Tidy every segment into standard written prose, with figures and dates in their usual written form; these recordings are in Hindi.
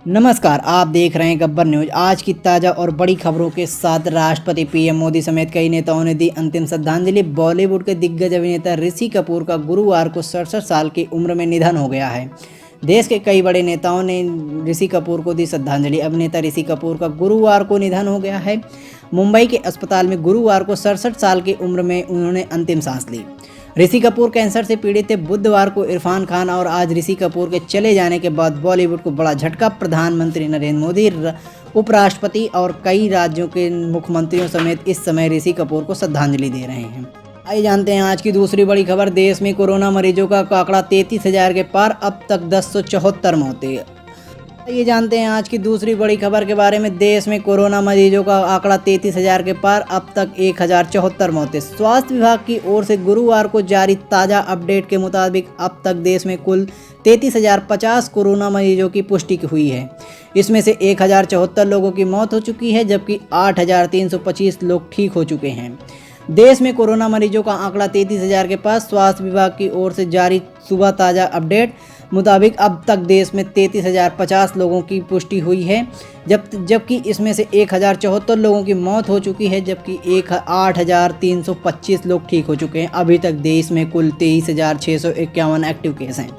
नमस्कार, आप देख रहे हैं गब्बर न्यूज। आज की ताज़ा और बड़ी खबरों के साथ राष्ट्रपति पीएम मोदी समेत कई नेताओं ने दी अंतिम श्रद्धांजलि। बॉलीवुड के दिग्गज अभिनेता ऋषि कपूर का गुरुवार को 67 साल की उम्र में निधन हो गया है। देश के कई बड़े नेताओं ने ऋषि कपूर को दी श्रद्धांजलि। अभिनेता ऋषि कपूर का गुरुवार को निधन हो गया है। मुंबई के अस्पताल में गुरुवार को 67 साल की उम्र में उन्होंने अंतिम सांस ली। ऋषि कपूर कैंसर से पीड़ित थे। बुधवार को इरफान खान और आज ऋषि कपूर के चले जाने के बाद बॉलीवुड को बड़ा झटका। प्रधानमंत्री नरेंद्र मोदी, उपराष्ट्रपति और कई राज्यों के मुख्यमंत्रियों समेत इस समय ऋषि कपूर को श्रद्धांजलि दे रहे हैं। आइए जानते हैं आज की दूसरी बड़ी खबर। देश में कोरोना मरीजों का आंकड़ा 33,000 के पार, अब तक 1074 मौतें। ये जानते हैं आज की दूसरी बड़ी खबर के बारे में। देश में कोरोना मरीजों का आंकड़ा 33,000 के पार, अब तक 1074 मौतें। स्वास्थ्य विभाग की ओर से गुरुवार को जारी ताज़ा अपडेट के मुताबिक अब तक देश में कुल 33,050 कोरोना मरीजों की पुष्टि हुई है। इसमें से 1074 लोगों की मौत हो चुकी है, जबकि 8,325 लोग ठीक हो चुके हैं। देश में कोरोना मरीजों का आंकड़ा 33,000 के पास। स्वास्थ्य विभाग की ओर से जारी सुबह ताज़ा अपडेट मुताबिक अब तक देश में 33,050 लोगों की पुष्टि हुई है, जबकि इसमें से 1074 लोगों की मौत हो चुकी है, जबकि 8,325 लोग ठीक हो चुके हैं। अभी तक देश में कुल 23,651 एक्टिव केस हैं।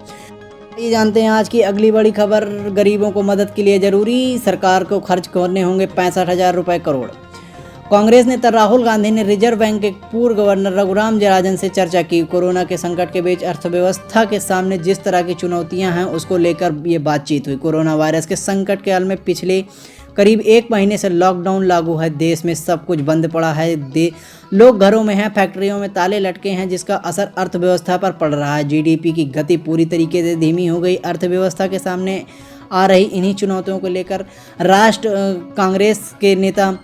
ये जानते हैं आज की अगली बड़ी खबर। गरीबों को मदद के लिए जरूरी, सरकार को खर्च करने होंगे 65,000 रुपये करोड़। कांग्रेस नेता राहुल गांधी ने रिजर्व बैंक के पूर्व गवर्नर रघुराम राजन से चर्चा की। कोरोना के संकट के बीच अर्थव्यवस्था के सामने जिस तरह की चुनौतियां हैं, उसको लेकर ये बातचीत हुई। कोरोना वायरस के संकट के हाल में पिछले करीब 1 महीने से लॉकडाउन लागू है। देश में सब कुछ बंद पड़ा है। लोग घरों में हैं, फैक्ट्रियों में ताले लटके हैं, जिसका असर अर्थव्यवस्था पर पड़ रहा है। जीडीपी की गति पूरी तरीके से धीमी हो गई। अर्थव्यवस्था के सामने आ रही इन्हीं चुनौतियों को लेकर कांग्रेस के नेता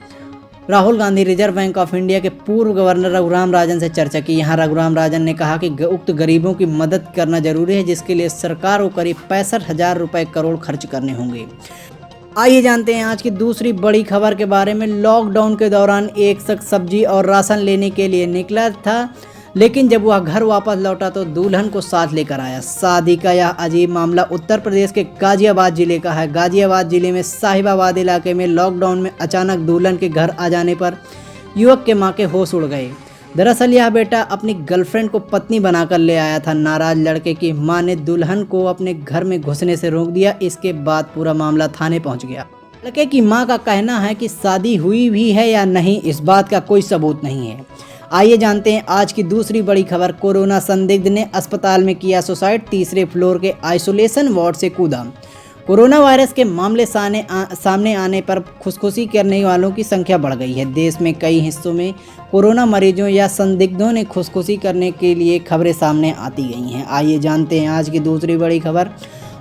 Rahul Gandhi reserve bank of India के पूर्व गवर्नर रघुराम राजन से चर्चा की। यहाँ रघुराम राजन ने कहा कि उक्त गरीबों की मदद करना जरूरी है, जिसके लिए सरकार को करीब 65,000 रुपये करोड़ खर्च करने होंगे। आइए जानते हैं आज की दूसरी बड़ी खबर के बारे में। लॉकडाउन के दौरान एक शख्स सब्जी और राशन लेने के लिए निकला था, लेकिन जब वह घर वापस लौटा तो दुल्हन को साथ लेकर आया। शादी का यह अजीब मामला उत्तर प्रदेश के गाजियाबाद जिले का है। गाजियाबाद जिले में साहिबाबाद इलाके में लॉकडाउन में अचानक दुल्हन के घर आ जाने पर युवक के मां के होश उड़ गए। दरअसल यह बेटा अपनी गर्लफ्रेंड को पत्नी बनाकर ले आया था। नाराज लड़के की मां ने दुल्हन को अपने घर में घुसने से रोक दिया। इसके बाद पूरा मामला थाने पहुंच गया। लड़के की मां का कहना है कि शादी हुई भी है या नहीं, इस बात का कोई सबूत नहीं है। आइए जानते हैं आज की दूसरी बड़ी खबर। कोरोना संदिग्ध ने अस्पताल में किया सुसाइड, तीसरे फ्लोर के आइसोलेशन वार्ड से कूदा। कोरोना वायरस के मामले सामने आने पर खुदकुशी करने वालों की संख्या बढ़ गई है। देश में कई हिस्सों में कोरोना मरीजों या संदिग्धों ने खुदकुशी करने के लिए खबरें सामने आती गई हैं। आइए जानते हैं आज की दूसरी बड़ी खबर।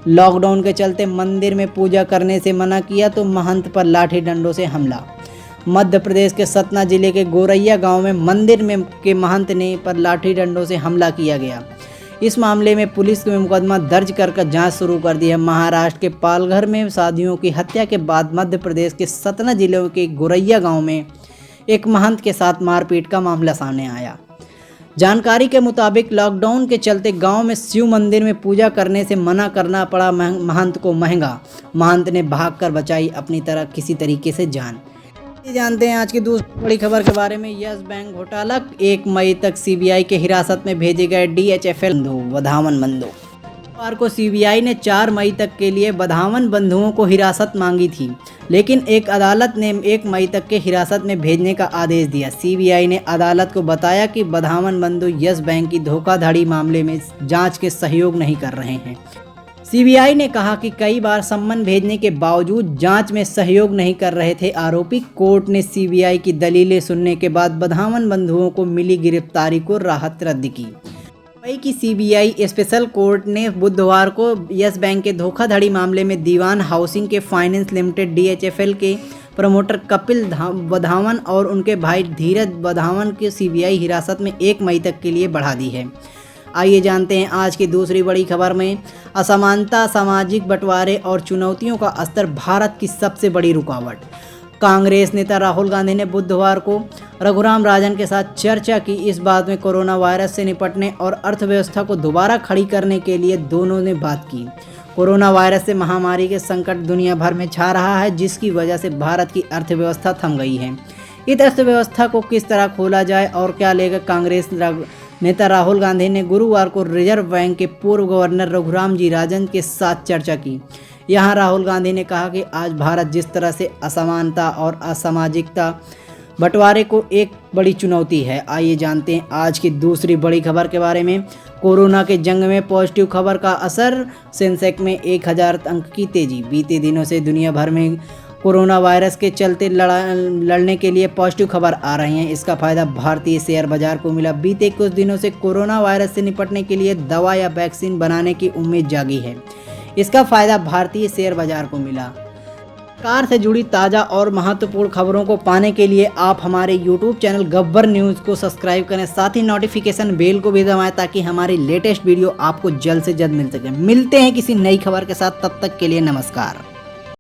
लॉकडाउन के चलते मंदिर में पूजा करने से मना किया तो महंत पर लाठी डंडों से हमला। मध्य प्रदेश के सतना जिले के गोरैया गांव में मंदिर के महंत ने पर लाठी डंडों से हमला किया गया। इस मामले में पुलिस ने मुकदमा दर्ज कर जांच शुरू कर दी है। महाराष्ट्र के पालघर में शादियों की हत्या के बाद मध्य प्रदेश के सतना जिले के गोरैया गांव में एक महंत के साथ मारपीट का मामला सामने आया। जानकारी के मुताबिक लॉकडाउन के चलते गांव में शिव मंदिर में पूजा करने से मना करना पड़ा महंत को महंगा। महंत ने भागकर बचाई अपनी तरह किसी तरीके से जान। ये जानते हैं आज की दूसरी बड़ी खबर के बारे में। यस बैंक घोटाला, 1 मई तक सीबीआई के हिरासत में भेजे गए डीएचएफएल वधावन बंधु। सोमवार को सीबीआई ने 4 मई तक के लिए वधावन बंधुओं को हिरासत मांगी थी, लेकिन एक अदालत ने 1 मई तक के हिरासत में भेजने का आदेश दिया। सीबीआई ने अदालत को बताया कि वधावन बंधु यस बैंक की धोखाधड़ी मामले में जांच के सहयोग नहीं कर रहे हैं। सीबीआई ने कहा कि कई बार सम्मन भेजने के बावजूद जांच में सहयोग नहीं कर रहे थे आरोपी। कोर्ट ने सीबीआई की दलीलें सुनने के बाद वधावन बंधुओं को मिली गिरफ्तारी को राहत रद्द की। मुंबई की सीबीआई स्पेशल कोर्ट ने बुधवार को यस बैंक के धोखाधड़ी मामले में दीवान हाउसिंग के फाइनेंस लिमिटेड डीएचएफएल के प्रमोटर कपिल वधावन और उनके भाई धीरज वधावन की सीबीआई हिरासत में 1 मई तक के लिए बढ़ा दी है। आइए जानते हैं आज की दूसरी बड़ी खबर में। असमानता, सामाजिक बंटवारे और चुनौतियों का स्तर भारत की सबसे बड़ी रुकावट। कांग्रेस नेता राहुल गांधी ने बुधवार को रघुराम राजन के साथ चर्चा की। इस बात में कोरोना वायरस से निपटने और अर्थव्यवस्था को दोबारा खड़ी करने के लिए दोनों ने बात की। कोरोना वायरस से महामारी के संकट दुनिया भर में छा रहा है, जिसकी वजह से भारत की अर्थव्यवस्था थम गई है। इस अर्थव्यवस्था को किस तरह खोला जाए और क्या लेकर कांग्रेस नेता राहुल गांधी ने गुरुवार को रिजर्व बैंक के पूर्व गवर्नर रघुराम जी राजन के साथ चर्चा की। यहाँ राहुल गांधी ने कहा कि आज भारत जिस तरह से असमानता और असामाजिकता बंटवारे को एक बड़ी चुनौती है। आइए जानते हैं आज की दूसरी बड़ी खबर के बारे में। कोरोना के जंग में पॉजिटिव खबर का असर, सेंसेक्स में 1000 अंक की तेजी। बीते दिनों से दुनिया भर में कोरोना वायरस के चलते लड़ने के लिए पॉजिटिव खबर आ रही हैं। इसका फायदा भारतीय शेयर बाजार को मिला। बीते कुछ दिनों से कोरोना वायरस से निपटने के लिए दवा या वैक्सीन बनाने की उम्मीद जागी है। इसका फायदा भारतीय शेयर बाजार को मिला। सरकार से जुड़ी ताज़ा और महत्वपूर्ण खबरों को पाने के लिए आप हमारे YouTube चैनल गब्बर न्यूज़ को सब्सक्राइब करें, साथ ही नोटिफिकेशन बेल को भी दबाएं ताकि हमारी लेटेस्ट वीडियो आपको जल्द से जल्द मिल सके। मिलते हैं किसी नई खबर के साथ, तब तक के लिए नमस्कार।